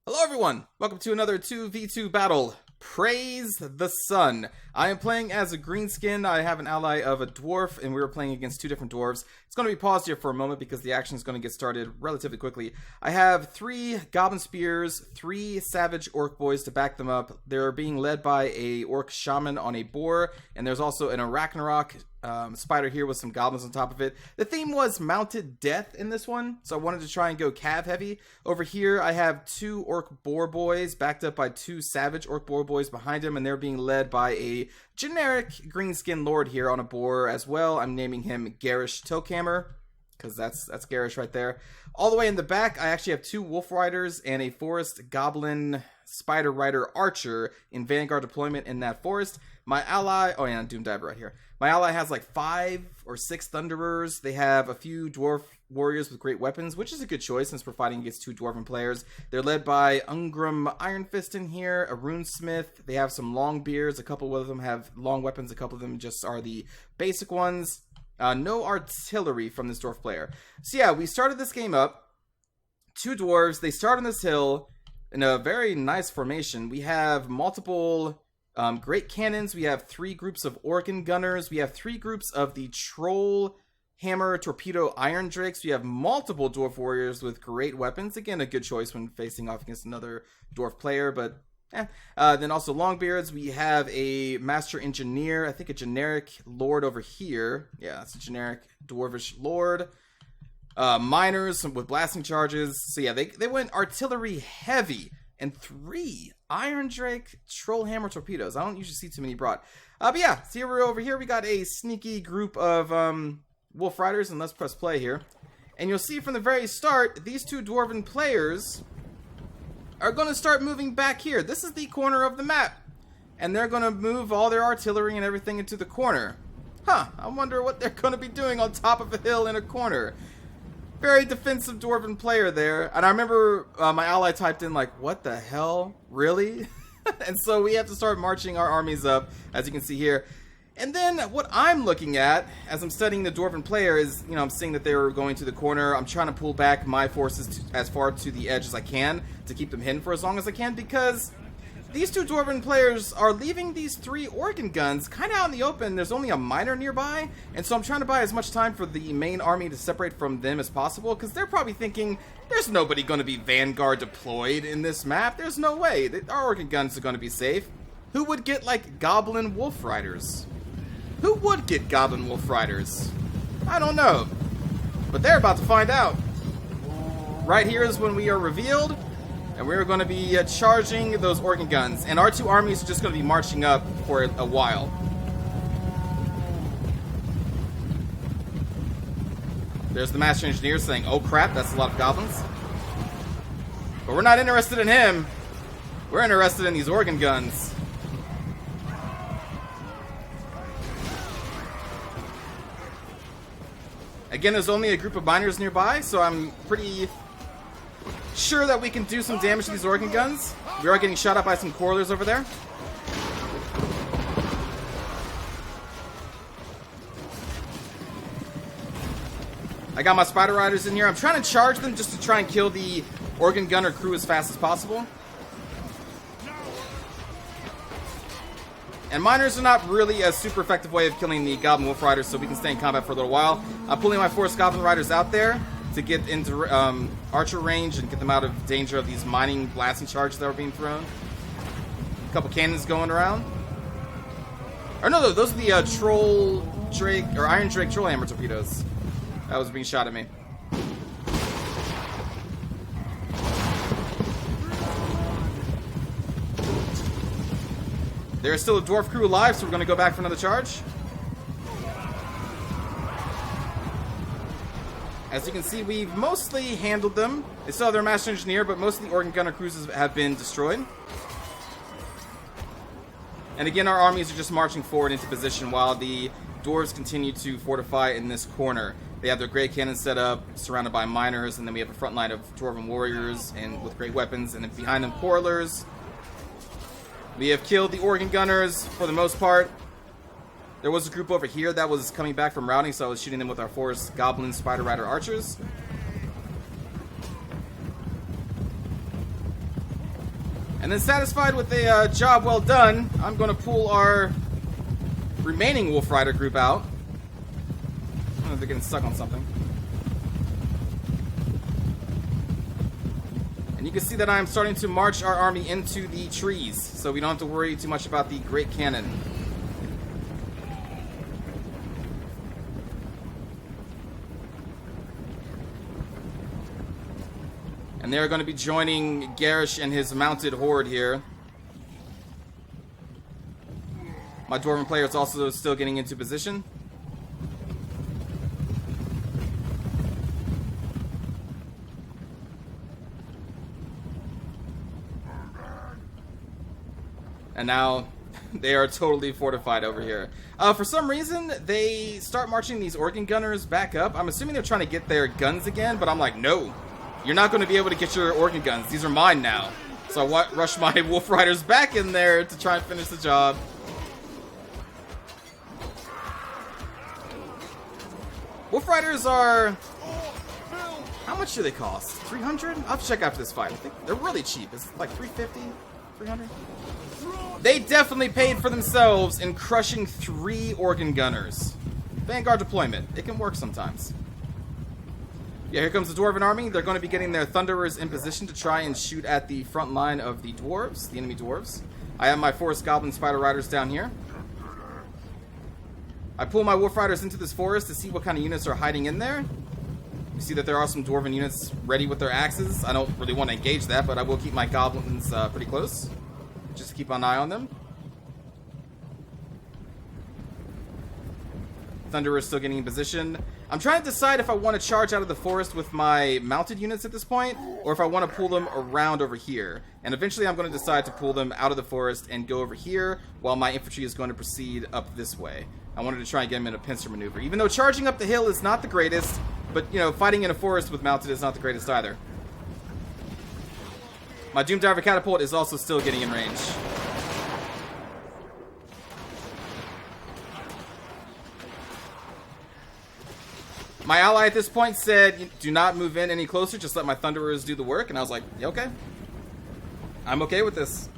Hello everyone! Welcome to another 2v2 battle. Praise the sun. I am playing as a greenskin. I have an ally of a dwarf, and we were playing against two different dwarves. It's going to be paused here for a moment because the action is going to get started relatively quickly. I have 3 goblin spears, 3 savage orc boys to back them up. They're being led by a orc shaman on a boar, and there's also an Arachnarok spider here with some goblins on top of it. The theme was mounted death in this one, so I wanted to try and go cav heavy. Over here I have 2 orc boar boys backed up by 2 savage orc boar boys behind him, and they're being led by a generic greenskin lord here on a boar as well. I'm naming him Gerrish because that's Gerrish right there. All the way in the back I actually have 2 wolf riders and a forest goblin spider rider archer in Vanguard deployment in that forest. My ally, oh yeah, Doom Diver right here. My ally has like 5 or 6 Thunderers. They have a few dwarf warriors with great weapons, which is a good choice since we're fighting against 2 dwarven players. They're led by Ungrim Iron Fist in here, a runesmith. They have some long beards. A couple of them have long weapons. A couple of them just are the basic ones. No artillery from this dwarf player. So yeah, we started this game up. 2 dwarves. They start on this hill in a very nice formation. We have multiple great cannons. We have 3 groups of organ gunners. We have 3 groups of the troll hammer torpedo iron drakes. We have multiple dwarf warriors with great weapons. Again, a good choice when facing off against another dwarf player, but then also longbeards. We have a master engineer, I think a generic lord over here. Yeah, it's a generic dwarvish lord. Miners with blasting charges. So yeah, they went artillery heavy. And 3 Iron Drake Troll Hammer torpedoes. I don't usually see too many brought. But yeah, so here we're over here. We got a sneaky group of Wolf Riders, and let's press play here. And you'll see from the very start, these 2 dwarven players are going to start moving back here. This is the corner of the map. And they're going to move all their artillery and everything into the corner. Huh, I wonder what they're going to be doing on top of a hill in a corner. Very defensive dwarven player there. And I remember my ally typed in like, what the hell? Really? And so we have to start marching our armies up, as you can see here. And then what I'm looking at, as I'm studying the dwarven player, is, you know, I'm seeing that they're going to the corner. I'm trying to pull back my forces as far to the edge as I can to keep them hidden for as long as I can, because these 2 dwarven players are leaving these 3 organ guns kind of out in the open. There's only a miner nearby, and so I'm trying to buy as much time for the main army to separate from them as possible, because they're probably thinking, there's nobody going to be Vanguard deployed in this map. There's no way. Our organ guns are going to be safe. Who would get, like, Goblin Wolf Riders? Who would get Goblin Wolf Riders? I don't know. But they're about to find out. Right here is when we are revealed. And we're going to be charging those organ guns. And our 2 armies are just going to be marching up for a while. There's the Master Engineer saying, oh crap, that's a lot of goblins. But we're not interested in him. We're interested in these organ guns. Again, there's only a group of miners nearby, so I'm pretty sure that we can do some damage to these organ guns. We are getting shot at by some correlers over there. I got my spider riders in here. I'm trying to charge them just to try and kill the organ gunner crew as fast as possible. And miners are not really a super effective way of killing the Goblin Wolf Riders, so we can stay in combat for a little while. I'm pulling my Forest Goblin Riders out there to get into archer range and get them out of danger of these mining blasting charges that are being thrown. A couple cannons going around. Or no, those are the Troll Drake, or Iron Drake Troll Hammer torpedoes. That was being shot at me. There's still a dwarf crew alive, so we're going to go back for another charge. As you can see, we've mostly handled them. They still have their Master Engineer, but most of the organ gunner cruisers have been destroyed. And again, our armies are just marching forward into position while the dwarves continue to fortify in this corner. They have their great cannons set up, surrounded by miners, and then we have a front line of dwarven warriors and with great weapons, and then behind them, correlers. We have killed the organ gunners for the most part. There was a group over here that was coming back from routing, so I was shooting them with our Forest Goblin Spider Rider Archers. And then satisfied with a job well done, I'm going to pull our remaining Wolf Rider group out. I don't know if they're getting stuck on something. And you can see that I'm starting to march our army into the trees, so we don't have to worry too much about the Great Cannon. And they're going to be joining Gerrish and his mounted horde here. My Dwarven player is also still getting into position. And now they are totally fortified over here. For some reason, they start marching these organ gunners back up. I'm assuming they're trying to get their guns again, but I'm like, no. You're not going to be able to get your organ guns. These are mine now. So I rush my Wolf Riders back in there to try and finish the job. Wolf Riders are... How much do they cost? 300? I'll have to check after this fight. I think they're really cheap. It's like 350? 300? They definitely paid for themselves in crushing 3 organ gunners. Vanguard deployment. It can work sometimes. Yeah, here comes the Dwarven army. They're going to be getting their Thunderers in position to try and shoot at the front line of the dwarves, the enemy dwarves. I have my Forest Goblin Spider Riders down here. I pull my Wolf Riders into this forest to see what kind of units are hiding in there. You see that there are some Dwarven units ready with their axes. I don't really want to engage that, but I will keep my Goblins pretty close, just to keep an eye on them. Thunderer is still getting in position. I'm trying to decide if I want to charge out of the forest with my mounted units at this point, or if I want to pull them around over here. And eventually I'm going to decide to pull them out of the forest and go over here, while my infantry is going to proceed up this way. I wanted to try and get them in a pincer maneuver. Even though charging up the hill is not the greatest, but, you know, fighting in a forest with mounted is not the greatest either. My Doom Diver Catapult is also still getting in range. My ally at this point said, do not move in any closer, just let my Thunderers do the work. And I was like, yeah, okay. I'm okay with this.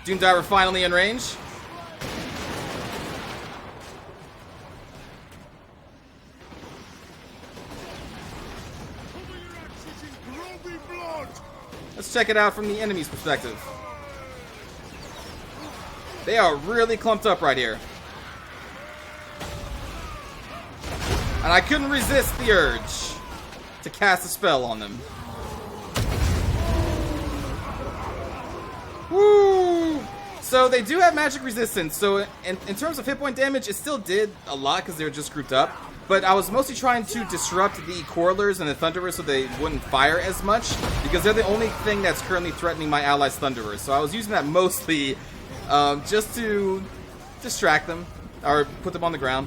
Doom Diver finally in range. Let's check it out from the enemy's perspective. They are really clumped up right here. And I couldn't resist the urge to cast a spell on them. Woo! So they do have magic resistance. So in terms of hit point damage, it still did a lot because they were just grouped up. But I was mostly trying to disrupt the Quarrelers and the Thunderers so they wouldn't fire as much, because they're the only thing that's currently threatening my allies' Thunderers. So I was using that mostly just to distract them or put them on the ground.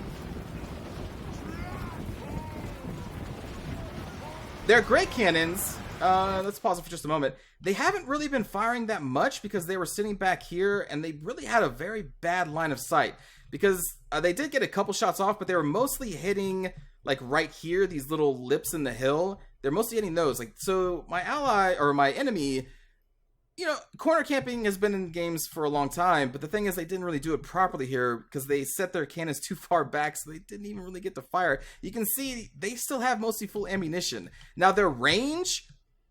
They're great cannons. Let's pause it for just a moment. They haven't really been firing that much because they were sitting back here and they really had a very bad line of sight. Because they did get a couple shots off, but they were mostly hitting like right here, these little lips in the hill. They're mostly hitting those. Like, so my ally or my enemy, you know, corner camping has been in games for a long time, but the thing is they didn't really do it properly here because they set their cannons too far back, so they didn't even really get to fire. You can see they still have mostly full ammunition. Now their range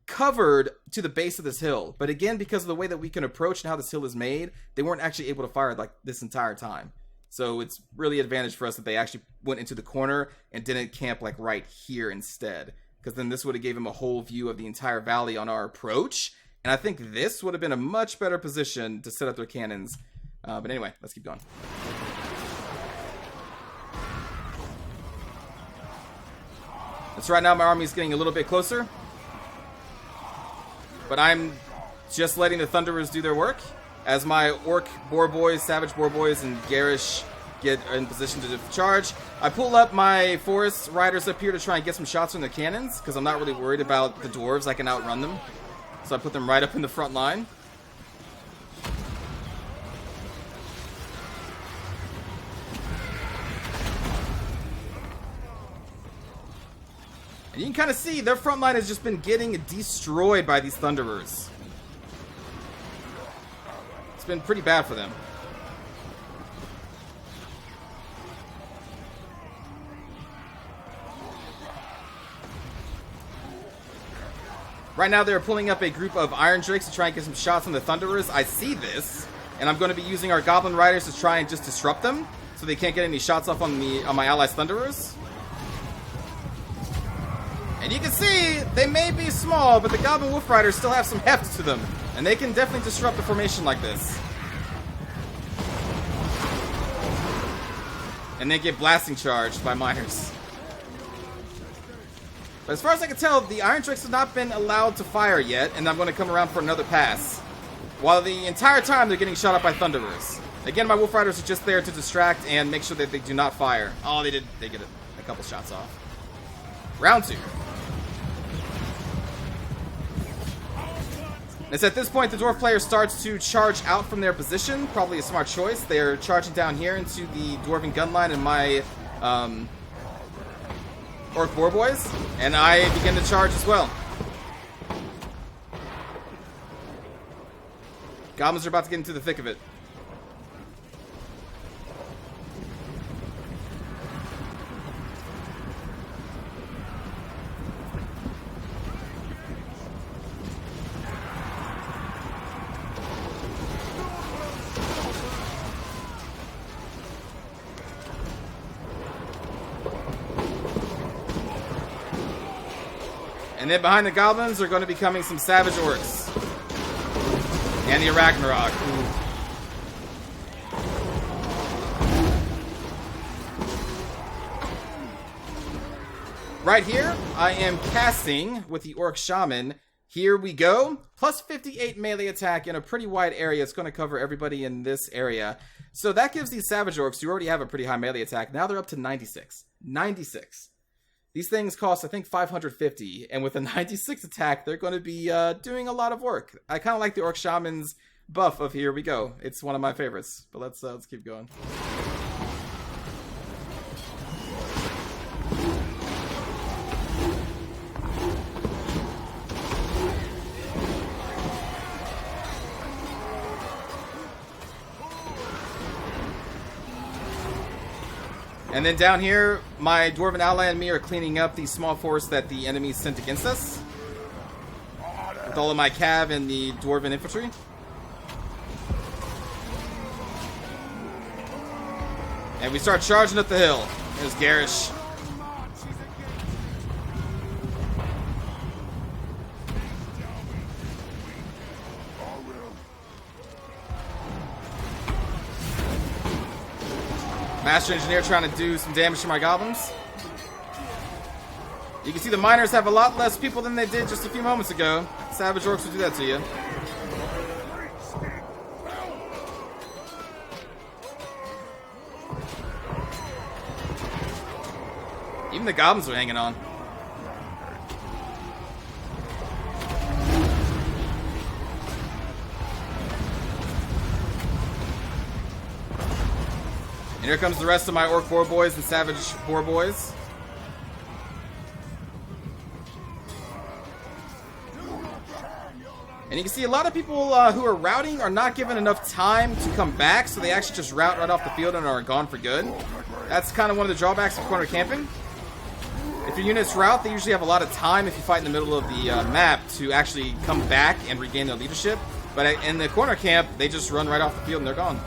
covered to the base of this hill, but again, because of the way that we can approach and how this hill is made, they weren't actually able to fire like this entire time. So it's really an advantage for us that they actually went into the corner and didn't camp like right here instead, because then this would have gave them a whole view of the entire valley on our approach. And I think this would have been a much better position to set up their cannons. But anyway, let's keep going. So right now my army is getting a little bit closer. But I'm just letting the Thunderers do their work. As my Orc Boar Boys, Savage Boar Boys, and Gerrish get in position to charge, I pull up my Forest Riders up here to try and get some shots from the cannons, because I'm not really worried about the Dwarves. I can outrun them. So I put them right up in the front line. And you can kind of see their front line has just been getting destroyed by these Thunderers. It's been pretty bad for them. Right now they're pulling up a group of Iron Drakes to try and get some shots on the Thunderers. I see this, and I'm going to be using our Goblin Riders to try and just disrupt them, so they can't get any shots off on my allies' Thunderers. And you can see, they may be small, but the Goblin Wolf Riders still have some heft to them, and they can definitely disrupt a formation like this. And they get blasting charged by miners. But as far as I can tell, the Iron Drakes have not been allowed to fire yet, and I'm going to come around for another pass. While the entire time they're getting shot up by Thunderers. Again, my Wolf Riders are just there to distract and make sure that they do not fire. Oh, they did. They get a couple shots off. Round 2. It's at this point the Dwarf player starts to charge out from their position. Probably a smart choice. They are charging down here into the Dwarven gun line and my Orc Boar Boys, and I begin to charge as well. Goblins are about to get into the thick of it. And then behind the Goblins are going to be coming some Savage Orcs. And the Ragnarok. Ooh. Right here, I am casting with the Orc Shaman. Here we go. Plus 58 melee attack in a pretty wide area. It's going to cover everybody in this area. So that gives these Savage Orcs, who already have a pretty high melee attack, now they're up to 96. 96. These things cost, I think, 550, and with a 96 attack, they're going to be doing a lot of work. I kind of like the Orc Shaman's buff of Here We Go. It's one of my favorites, but let's keep going. And then down here, my Dwarven ally and me are cleaning up the small force that the enemy sent against us. With all of my cav and the Dwarven infantry. And we start charging up the hill. There's Gerrish. Master Engineer trying to do some damage to my goblins. You can see the miners have a lot less people than they did just a few moments ago. Savage Orcs will do that to you. Even the goblins are hanging on. And here comes the rest of my Orc Boar Boys and Savage Boar Boys. And you can see a lot of people who are routing are not given enough time to come back, so they actually just route right off the field and are gone for good. That's kind of one of the drawbacks of corner camping. If your units route, they usually have a lot of time if you fight in the middle of the map to actually come back and regain their leadership. But in the corner camp, they just run right off the field and they're gone.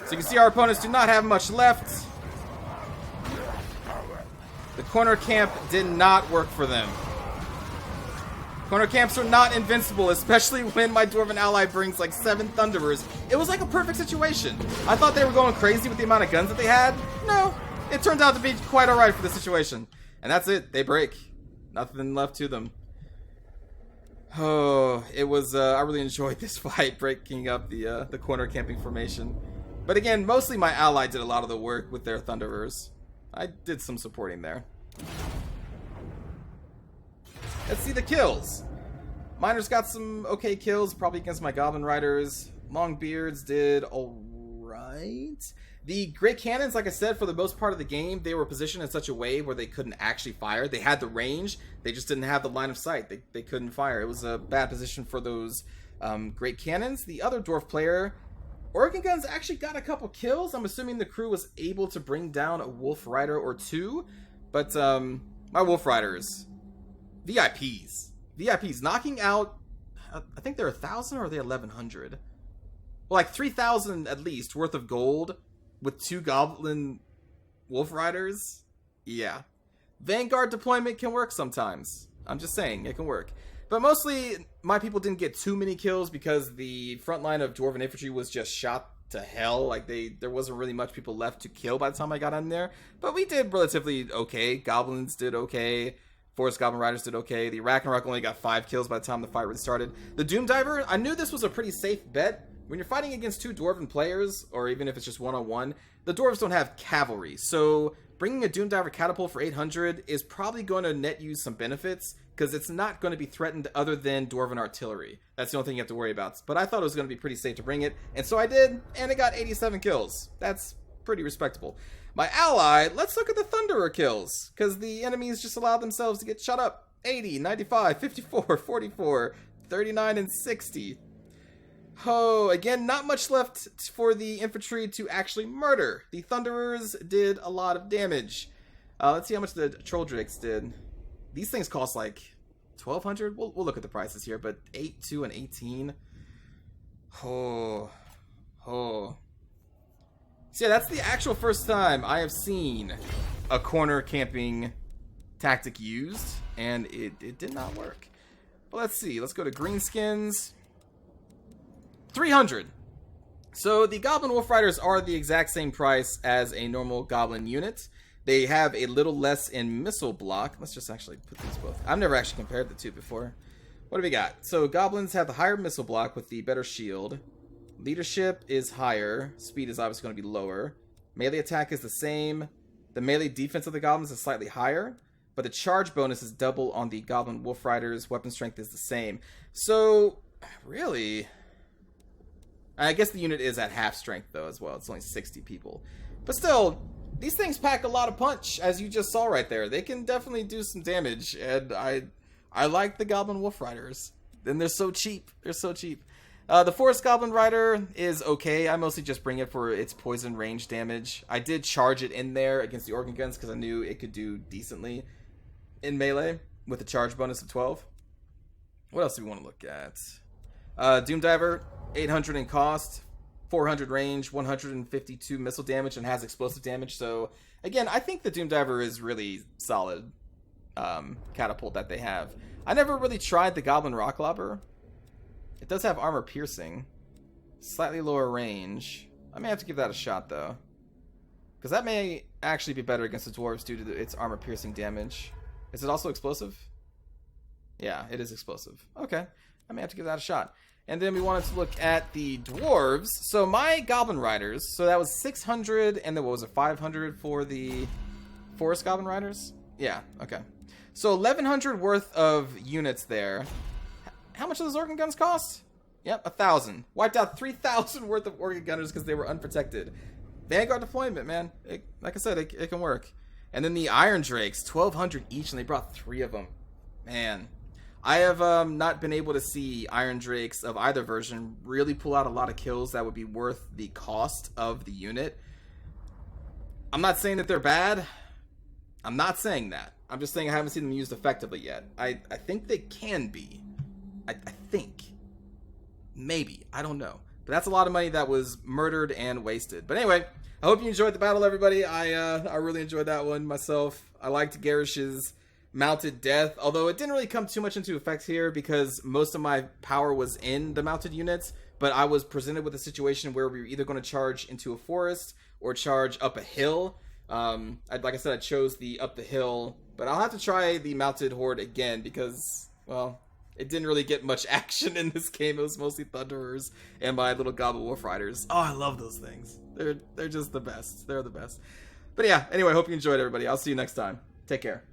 So you can see our opponents do not have much left. The corner camp did not work for them. Corner camps are not invincible, especially when my Dwarven ally brings like 7 Thunderers. It was like a perfect situation. I thought they were going crazy with the amount of guns that they had. No, it turned out to be quite alright for the situation. And that's it, they break. Nothing left to them. Oh, it was, I really enjoyed this fight, breaking up the corner camping formation. But again, mostly my ally did a lot of the work with their Thunderers. I did some supporting there. Let's see the kills. Miners got some okay kills, probably against my Goblin Riders. Longbeards did alright. The great cannons, like I said, for the most part of the game, they were positioned in such a way where they couldn't actually fire. They had the range, they just didn't have the line of sight. They couldn't fire. It was a bad position for those great cannons. The other dwarf player, Organ Guns, actually got a couple kills. I'm assuming the crew was able to bring down a Wolf Rider or two. But my Wolf Riders, VIPs, knocking out, I think they're 1,000 or are they 1,100? Well, like 3,000 at least worth of gold with 2 Goblin Wolf Riders. Yeah. Vanguard deployment can work sometimes. I'm just saying, it can work. But mostly, my people didn't get too many kills because the front line of Dwarven Infantry was just shot to hell. Like, there wasn't really much people left to kill by the time I got in there. But we did relatively okay. Goblins did okay. Forest Goblin Riders did okay. The Ragnarok only got 5 kills by the time the fight really started. The Doom Diver, I knew this was a pretty safe bet. When you're fighting against 2 Dwarven players, or even if it's just one-on-one, the Dwarves don't have cavalry. So bringing a Doom Diver Catapult for 800 is probably going to net you some benefits, because it's not going to be threatened other than Dwarven Artillery. That's the only thing you have to worry about. But I thought it was going to be pretty safe to bring it, and so I did, and it got 87 kills. That's pretty respectable. My ally, let's look at the Thunderer kills, because the enemies just allowed themselves to get shot up. 80, 95, 54, 44, 39, and 60. Oh, again, not much left for the infantry to actually murder. The Thunderers did a lot of damage. Let's see how much the Troll Drakes did. These things cost like 1,200. We'll look at the prices here, but 8, 2, and 18. Oh. So yeah, that's the actual first time I have seen a corner camping tactic used, and it did not work. Well, let's see. Let's go to Greenskins. 300. So the Goblin Wolf Riders are the exact same price as a normal Goblin unit. They have a little less in missile block. Let's just actually put these both. I've never actually compared the two before. What do we got? So Goblins have the higher missile block with the better shield. Leadership is higher. Speed is obviously going to be lower. Melee attack is the same. The melee defense of the Goblins is slightly higher, but the charge bonus is double on the Goblin Wolf Riders. Weapon strength is the same. So, really, I guess the unit is at half strength, though, as well. It's only 60 people. But still, these things pack a lot of punch, as you just saw right there. They can definitely do some damage, and I like the Goblin Wolf Riders. And they're so cheap. They're so cheap. The Forest Goblin Rider is okay. I mostly just bring it for its poison range damage. I did charge it in there against the Organ Guns because I knew it could do decently in melee with a charge bonus of 12. What else do we want to look at? Doom Diver, 800 in cost, 400 range, 152 missile damage, and has explosive damage. So, again, I think the Doom Diver is really solid catapult that they have. I never really tried the Goblin Rock Lobber. It does have armor piercing. Slightly lower range. I may have to give that a shot, though. Because that may actually be better against the dwarves due to its armor piercing damage. Is it also explosive? Yeah, it is explosive. Okay, I may have to give that a shot. And then we wanted to look at the dwarves. So my Goblin Riders, so that was 600, and then what was it, 500 for the Forest Goblin Riders? Yeah, okay. So 1,100 worth of units there. How much do those Organ Guns cost? Yep, 1,000. Wiped out 3,000 worth of Organ Gunners because they were unprotected. Vanguard deployment, man. Like I said, it can work. And then the Iron Drakes, 1,200 each, and they brought 3 of them. Man. I have not been able to see Iron Drakes of either version really pull out a lot of kills that would be worth the cost of the unit. I'm not saying that they're bad. I'm not saying that. I'm just saying I haven't seen them used effectively yet. I think they can be. I think. Maybe. I don't know. But that's a lot of money that was murdered and wasted. But anyway, I hope you enjoyed the battle, everybody. I really enjoyed that one myself. I liked Gerrish's mounted death, although it didn't really come too much into effect here because most of my power was in the mounted units, but I was presented with a situation where we were either going to charge into a forest or charge up a hill. Like I said, I chose the up the hill, but I'll have to try the mounted horde again because, well, it didn't really get much action in this game. It was mostly Thunderers and my little Goblin Wolf Riders. Oh, I love those things. They're just the best. They're the best. But yeah, anyway, hope you enjoyed, everybody. I'll see you next time. Take care.